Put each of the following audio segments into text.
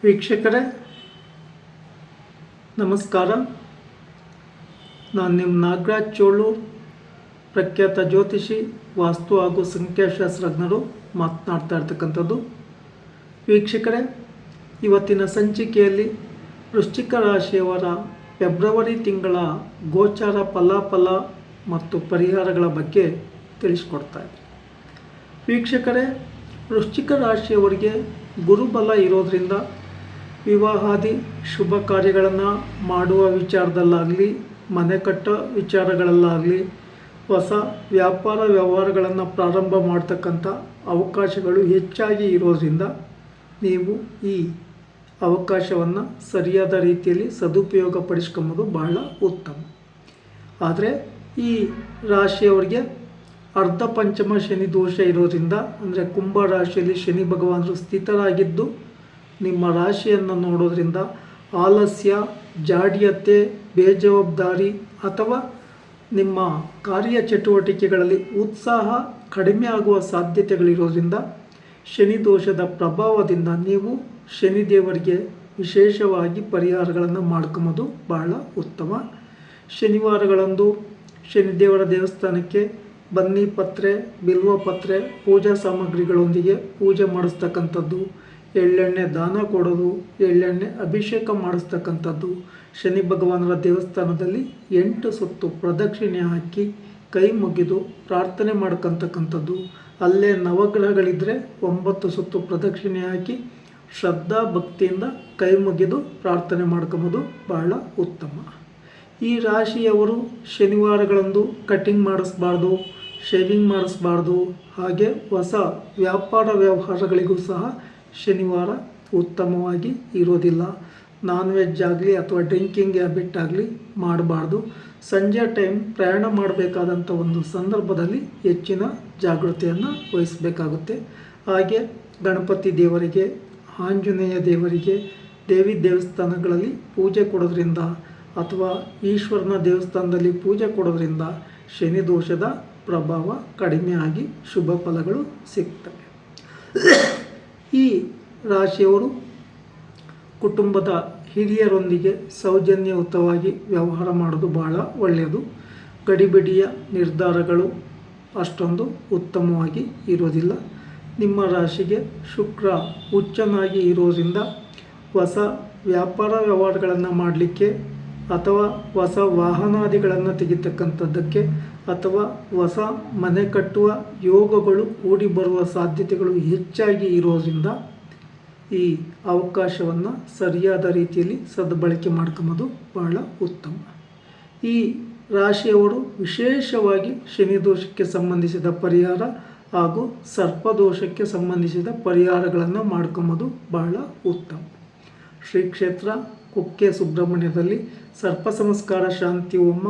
ವೀಕ್ಷಕರೇ ನಮಸ್ಕಾರ. ನಾನು ನಿಮ್ಮ ನಾಗರಾಜ್ ಚೋಳೂರ್, ಪ್ರಖ್ಯಾತ ಜ್ಯೋತಿಷಿ, ವಾಸ್ತು ಹಾಗೂ ಸಂಖ್ಯಾಶಾಸ್ತ್ರಜ್ಞರು ಮಾತನಾಡ್ತಾ ಇರ್ತಕ್ಕಂಥದ್ದು. ವೀಕ್ಷಕರೇ, ಇವತ್ತಿನ ಸಂಚಿಕೆಯಲ್ಲಿ ವೃಶ್ಚಿಕ ರಾಶಿಯವರ ಫೆಬ್ರವರಿ ತಿಂಗಳ ಗೋಚಾರ ಫಲಾಫಲ ಮತ್ತು ಪರಿಹಾರಗಳ ಬಗ್ಗೆ ತಿಳಿಸ್ಕೊಡ್ತಾ ಇದ್ದೀನಿ. ವೀಕ್ಷಕರೇ, ವೃಶ್ಚಿಕ ರಾಶಿಯವರಿಗೆ ಗುರುಬಲ ಇರೋದರಿಂದ ವಿವಾಹಾದಿ ಶುಭ ಕಾರ್ಯಗಳನ್ನು ಮಾಡುವ ವಿಚಾರದಲ್ಲಾಗಲಿ, ಮನೆ ಕಟ್ಟೋ ವಿಚಾರಗಳಲ್ಲಾಗಲಿ, ಹೊಸ ವ್ಯಾಪಾರ ವ್ಯವಹಾರಗಳನ್ನು ಪ್ರಾರಂಭ ಮಾಡ್ತಕ್ಕಂಥ ಅವಕಾಶಗಳು ಹೆಚ್ಚಾಗಿ ಇರೋದರಿಂದ ನೀವು ಈ ಅವಕಾಶವನ್ನು ಸರಿಯಾದ ರೀತಿಯಲ್ಲಿ ಸದುಪಯೋಗ ಪಡಿಸ್ಕೊಂಬೋದು ಬಹಳ ಉತ್ತಮ. ಆದರೆ ಈ ರಾಶಿಯವರಿಗೆ ಅರ್ಧ ಪಂಚಮ ಶನಿ ದೋಷ ಇರೋದ್ರಿಂದ, ಅಂದರೆ ಕುಂಭ ರಾಶಿಯಲ್ಲಿ ಶನಿ ಭಗವಾನರು ಸ್ಥಿತರಾಗಿದ್ದು ನಿಮ್ಮ ರಾಶಿಯನ್ನು ನೋಡೋದ್ರಿಂದ ಆಲಸ್ಯ, ಜಾಡ್ಯತೆ, ಬೇಜವಾಬ್ದಾರಿ ಅಥವಾ ನಿಮ್ಮ ಕಾರ್ಯಚಟುವಟಿಕೆಗಳಲ್ಲಿ ಉತ್ಸಾಹ ಕಡಿಮೆ ಆಗುವ ಸಾಧ್ಯತೆಗಳಿರೋದ್ರಿಂದ ಶನಿ ದೋಷದ ಪ್ರಭಾವದಿಂದ ನೀವು ಶನಿದೇವರಿಗೆ ವಿಶೇಷವಾಗಿ ಪರಿಹಾರಗಳನ್ನು ಮಾಡ್ಕೊಂಬೋದು ಬಹಳ ಉತ್ತಮ. ಶನಿವಾರಗಳಂದು ಶನಿದೇವರ ದೇವಸ್ಥಾನಕ್ಕೆ ಬನ್ನಿ ಪತ್ರೆ, ಬಿಲ್ವ ಪತ್ರೆ, ಪೂಜಾ ಸಾಮಗ್ರಿಗಳೊಂದಿಗೆ ಪೂಜೆ ಮಾಡಿಸ್ತಕ್ಕಂಥದ್ದು, ಎಳ್ಳೆಣ್ಣೆ ದಾನ ಕೊಡೋದು, ಎಳ್ಳೆಣ್ಣೆ ಅಭಿಷೇಕ ಮಾಡಿಸ್ತಕ್ಕಂಥದ್ದು, ಶನಿ ಭಗವಾನರ ದೇವಸ್ಥಾನದಲ್ಲಿ 8 ಸುತ್ತು ಪ್ರದಕ್ಷಿಣೆ ಹಾಕಿ ಕೈ ಮುಗಿದು ಪ್ರಾರ್ಥನೆ ಮಾಡ್ಕೊತಕ್ಕಂಥದ್ದು, ಅಲ್ಲೇ ನವಗ್ರಹಗಳಿದ್ದರೆ 9 ಸುತ್ತು ಪ್ರದಕ್ಷಿಣೆ ಹಾಕಿ ಶ್ರದ್ಧಾ ಭಕ್ತಿಯಿಂದ ಕೈ ಮುಗಿದು ಪ್ರಾರ್ಥನೆ ಮಾಡ್ಕೊಬೋದು ಬಹಳ ಉತ್ತಮ. ಈ ರಾಶಿಯವರು ಶನಿವಾರಗಳಂದು ಕಟಿಂಗ್ ಮಾಡಿಸ್ಬಾರ್ದು, ಶೇವಿಂಗ್ ಮಾಡಿಸ್ಬಾರ್ದು. ಹಾಗೆ ಹೊಸ ವ್ಯಾಪಾರ ವ್ಯವಹಾರಗಳಿಗೂ ಸಹ ಶನಿವಾರ ಉತ್ತಮವಾಗಿ ಇರೋದಿಲ್ಲ. ನಾನ್ ವೆಜ್ ಆಗಲಿ ಅಥವಾ ಡ್ರಿಂಕಿಂಗ್ ಹ್ಯಾಬಿಟ್ ಆಗಲಿ ಮಾಡಬಾರ್ದು. ಸಂಜೆ ಟೈಮ್ ಪ್ರಯಾಣ ಮಾಡಬೇಕಾದಂಥ ಒಂದು ಸಂದರ್ಭದಲ್ಲಿ ಹೆಚ್ಚಿನ ಜಾಗೃತಿಯನ್ನು ವಹಿಸಬೇಕಾಗುತ್ತೆ. ಹಾಗೆ ಗಣಪತಿ ದೇವರಿಗೆ, ಆಂಜನೇಯ ದೇವರಿಗೆ, ದೇವಿ ದೇವಸ್ಥಾನಗಳಲ್ಲಿ ಪೂಜೆ ಕೊಡೋದ್ರಿಂದ ಅಥವಾ ಈಶ್ವರನ ದೇವಸ್ಥಾನದಲ್ಲಿ ಪೂಜೆ ಕೊಡೋದ್ರಿಂದ ಶನಿ ದೋಷದ ಪ್ರಭಾವ ಕಡಿಮೆ ಆಗಿ ಶುಭ ಫಲಗಳು ಸಿಗ್ತವೆ. ಈ ರಾಶಿಯವರು ಕುಟುಂಬದ ಹಿರಿಯರೊಂದಿಗೆ ಸೌಜನ್ಯಯುತವಾಗಿ ವ್ಯವಹಾರ ಮಾಡೋದು ಬಹಳ ಒಳ್ಳೆಯದು. ಗಡಿಬಿಡಿಯ ನಿರ್ಧಾರಗಳು ಅಷ್ಟೊಂದು ಉತ್ತಮವಾಗಿ ಇರೋದಿಲ್ಲ. ನಿಮ್ಮ ರಾಶಿಗೆ ಶುಕ್ರ ಉಚ್ಚನಾಗಿ ಇರೋದ್ರಿಂದ ಹೊಸ ವ್ಯಾಪಾರ ವ್ಯವಹಾರಗಳನ್ನು ಮಾಡಲಿಕ್ಕೆ ಅಥವಾ ಹೊಸ ವಾಹನಾದಿಗಳನ್ನು ತೆಗಿತಕ್ಕಂಥದ್ದಕ್ಕೆ ಅಥವಾ ಹೊಸ ಮನೆ ಕಟ್ಟುವ ಯೋಗಗಳು ಕೂಡಿ ಬರುವ ಸಾಧ್ಯತೆಗಳು ಹೆಚ್ಚಾಗಿ ಇರೋದ್ರಿಂದ ಈ ಅವಕಾಶವನ್ನು ಸರಿಯಾದ ರೀತಿಯಲ್ಲಿ ಸದ್ಬಳಕೆ ಮಾಡ್ಕೊಂಬೋದು ಬಹಳ ಉತ್ತಮ. ಈ ರಾಶಿಯವರು ವಿಶೇಷವಾಗಿ ಶನಿ ದೋಷಕ್ಕೆ ಸಂಬಂಧಿಸಿದ ಪರಿಹಾರ ಹಾಗೂ ಸರ್ಪದೋಷಕ್ಕೆ ಸಂಬಂಧಿಸಿದ ಪರಿಹಾರಗಳನ್ನು ಮಾಡ್ಕೊಂಬೋದು ಬಹಳ ಉತ್ತಮ. ಶ್ರೀ ಕ್ಷೇತ್ರ ಕುಕ್ಕೆ ಸುಬ್ರಹ್ಮಣ್ಯದಲ್ಲಿ ಸರ್ಪ ಸಂಸ್ಕಾರ ಶಾಂತಿ ಹೋಮ,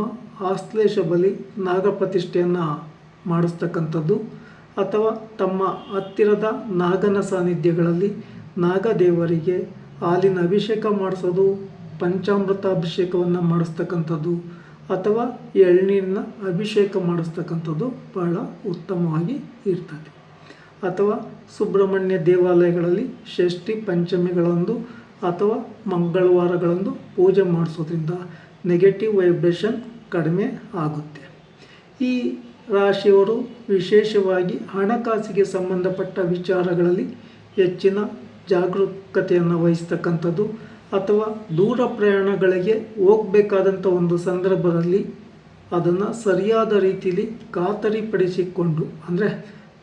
ಆಶ್ಲೇಷ ಬಲಿ, ನಾಗಪ್ರತಿಷ್ಠೆಯನ್ನು ಮಾಡಿಸ್ತಕ್ಕಂಥದ್ದು ಅಥವಾ ತಮ್ಮ ಹತ್ತಿರದ ನಾಗನ ಸಾನ್ನಿಧ್ಯಗಳಲ್ಲಿ ನಾಗದೇವರಿಗೆ ಹಾಲಿನ ಅಭಿಷೇಕ ಮಾಡಿಸೋದು, ಪಂಚಾಮೃತ ಅಭಿಷೇಕವನ್ನು ಮಾಡಿಸ್ತಕ್ಕಂಥದ್ದು ಅಥವಾ ಎಳ್ನೀರಿನ ಅಭಿಷೇಕ ಮಾಡಿಸ್ತಕ್ಕಂಥದ್ದು ಬಹಳ ಉತ್ತಮವಾಗಿ ಇರ್ತದೆ. ಅಥವಾ ಸುಬ್ರಹ್ಮಣ್ಯ ದೇವಾಲಯಗಳಲ್ಲಿ ಷಷ್ಠಿ ಪಂಚಮಿಗಳಂದು ಅಥವಾ ಮಂಗಳವಾರಗಳಂದು ಪೂಜೆ ಮಾಡಿಸೋದ್ರಿಂದ ನೆಗೆಟಿವ್ ವೈಬ್ರೇಷನ್ ಕಡಿಮೆ ಆಗುತ್ತೆ. ಈ ರಾಶಿಯವರು ವಿಶೇಷವಾಗಿ ಹಣಕಾಸಿಗೆ ಸಂಬಂಧಪಟ್ಟ ವಿಚಾರಗಳಲ್ಲಿ ಹೆಚ್ಚಿನ ಜಾಗರೂಕತೆಯನ್ನು ವಹಿಸ್ತಕ್ಕಂಥದ್ದು ಅಥವಾ ದೂರ ಪ್ರಯಾಣಗಳಿಗೆ ಹೋಗಬೇಕಾದಂಥ ಒಂದು ಸಂದರ್ಭದಲ್ಲಿ ಅದನ್ನು ಸರಿಯಾದ ರೀತಿಯಲ್ಲಿ ಖಾತರಿಪಡಿಸಿಕೊಂಡು, ಅಂದರೆ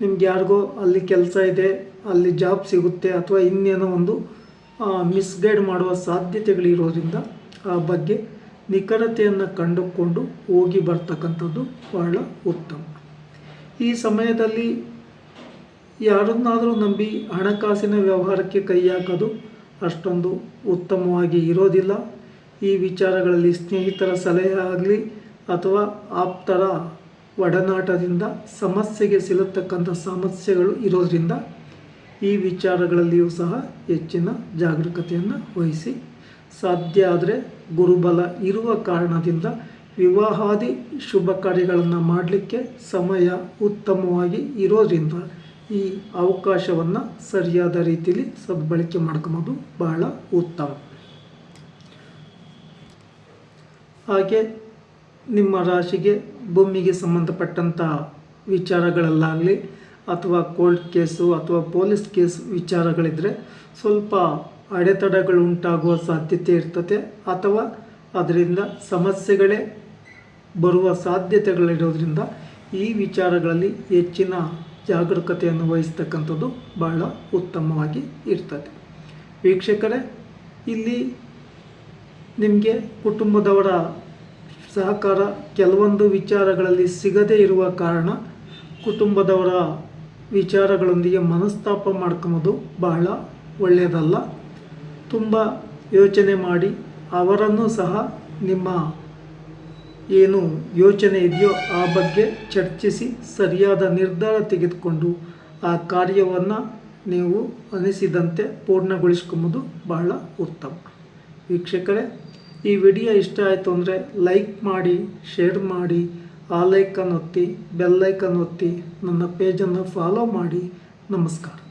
ನಿಮ್ಗೆ ಯಾರಿಗೋ ಅಲ್ಲಿ ಕೆಲಸ ಇದೆ, ಅಲ್ಲಿ ಜಾಬ್ ಸಿಗುತ್ತೆ ಅಥವಾ ಇನ್ನೇನೋ ಒಂದು ಮಿಸ್ಗೈಡ್ ಮಾಡುವ ಸಾಧ್ಯತೆಗಳಿರೋದ್ರಿಂದ ಆ ಬಗ್ಗೆ ನಿಖರತೆಯನ್ನು ಕಂಡುಕೊಂಡು ಹೋಗಿ ಬರ್ತಕ್ಕಂಥದ್ದು ಬಹಳ ಉತ್ತಮ. ಈ ಸಮಯದಲ್ಲಿ ಯಾರನ್ನಾದರೂ ನಂಬಿ ಹಣಕಾಸಿನ ವ್ಯವಹಾರಕ್ಕೆ ಕೈ ಹಾಕೋದು ಅಷ್ಟೊಂದು ಉತ್ತಮವಾಗಿ ಇರೋದಿಲ್ಲ. ಈ ವಿಚಾರಗಳಲ್ಲಿ ಸ್ನೇಹಿತರ ಸಲಹೆ ಆಗಲಿ ಅಥವಾ ಆಪ್ತರ ಒಡನಾಟದಿಂದ ಸಮಸ್ಯೆಗೆ ಸಿಲುತ್ತಕ್ಕಂಥ ಸಮಸ್ಯೆಗಳು ಇರೋದರಿಂದ ಈ ವಿಚಾರಗಳಲ್ಲಿಯೂ ಸಹ ಹೆಚ್ಚಿನ ಜಾಗರೂಕತೆಯನ್ನು ವಹಿಸಿ. ಸಾಧ್ಯ ಆದರೆ ಗುರುಬಲ ಇರುವ ಕಾರಣದಿಂದ ವಿವಾಹಾದಿ ಶುಭ ಕಾರ್ಯಗಳನ್ನು ಮಾಡಲಿಕ್ಕೆ ಸಮಯ ಉತ್ತಮವಾಗಿ ಇರೋದ್ರಿಂದ ಈ ಅವಕಾಶವನ್ನು ಸರಿಯಾದ ರೀತಿಯಲ್ಲಿ ಸದ್ಬಳಕೆ ಮಾಡ್ಕೊಬೋದು ಬಹಳ ಉತ್ತಮ. ಹಾಗೆ ನಿಮ್ಮ ರಾಶಿಗೆ ಭೂಮಿಗೆ ಸಂಬಂಧಪಟ್ಟಂಥ ವಿಚಾರಗಳಲ್ಲಾಗಲಿ ಅಥವಾ ಕೋರ್ಟ್ ಕೇಸು ಅಥವಾ ಪೊಲೀಸ್ ಕೇಸ್ ವಿಚಾರಗಳಿದ್ದರೆ ಸ್ವಲ್ಪ ಅಡೆತಡೆಗಳು ಉಂಟಾಗುವ ಸಾಧ್ಯತೆ ಇರ್ತದೆ ಅಥವಾ ಅದರಿಂದ ಸಮಸ್ಯೆಗಳೇ ಬರುವ ಸಾಧ್ಯತೆಗಳಿರೋದ್ರಿಂದ ಈ ವಿಚಾರಗಳಲ್ಲಿ ಹೆಚ್ಚಿನ ಜಾಗರೂಕತೆಯನ್ನು ವಹಿಸ್ತಕ್ಕಂಥದ್ದು ಬಹಳ ಉತ್ತಮವಾಗಿ ಇರ್ತದೆ. ವೀಕ್ಷಕರೇ, ಇಲ್ಲಿ ನಿಮಗೆ ಕುಟುಂಬದವರ ಸಹಕಾರ ಕೆಲವೊಂದು ವಿಚಾರಗಳಲ್ಲಿ ಸಿಗದೇ ಇರುವ ಕಾರಣ ಕುಟುಂಬದವರ ವಿಚಾರಗಳೊಂದಿಗೆ ಮನಸ್ತಾಪ ಮಾಡ್ಕೊಳೋದು ಬಹಳ ಒಳ್ಳೆಯದಲ್ಲ. ತುಂಬ ಯೋಚನೆ ಮಾಡಿ ಅವರನ್ನು ಸಹ ನಿಮ್ಮ ಏನು ಯೋಚನೆ ಇದೆಯೋ ಆ ಬಗ್ಗೆ ಚರ್ಚಿಸಿ ಸರಿಯಾದ ನಿರ್ಧಾರ ತೆಗೆದುಕೊಂಡು ಆ ಕಾರ್ಯವನ್ನು ನೀವು ಅನಿಸಿದಂತೆ ಪೂರ್ಣಗೊಳಿಸ್ಕೊಂಬೋದು ಬಹಳ ಉತ್ತಮ. ವೀಕ್ಷಕರೇ, ಈ ವಿಡಿಯೋ ಇಷ್ಟ ಆಯಿತು ಅಂದರೆ ಲೈಕ್ ಮಾಡಿ, ಶೇರ್ ಮಾಡಿ, ಆ ಲೈಕನ್ನು ಒತ್ತಿ, ಬೆಲ್ ಐಕನ್ ಒತ್ತಿ, ನನ್ನ ಪೇಜನ್ನು ಫಾಲೋ ಮಾಡಿ. ನಮಸ್ಕಾರ.